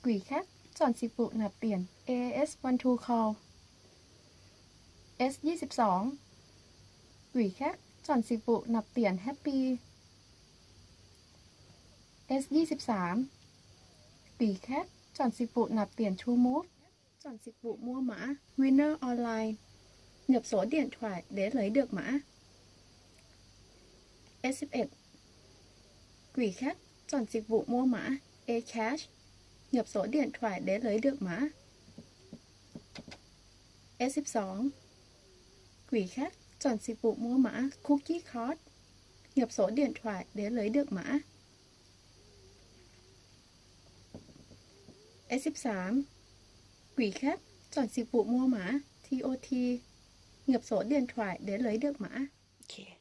Quỷ khác chọn dịch vụ nạp tiền AAS One to Call. S22 Quỷ khác chọn dịch vụ nạp tiền Happy. S23 Quỷ khác chọn dịch vụ nạp tiền TrueMove. Chọn dịch vụ mua mã Winner Online. Nhập số điện thoại để lấy được mã. S11 Quỷ khác chọn dịch vụ mua mã eCash. Nhập số điện thoại để lấy được mã. S12 Quỷ khác chọn dịch vụ mua mã Cookie Card. Nhập số điện thoại để lấy được mã. S13 Quỷ khác chọn dịch vụ mua mã TOT. Nhập số điện thoại để lấy được mã. Okay.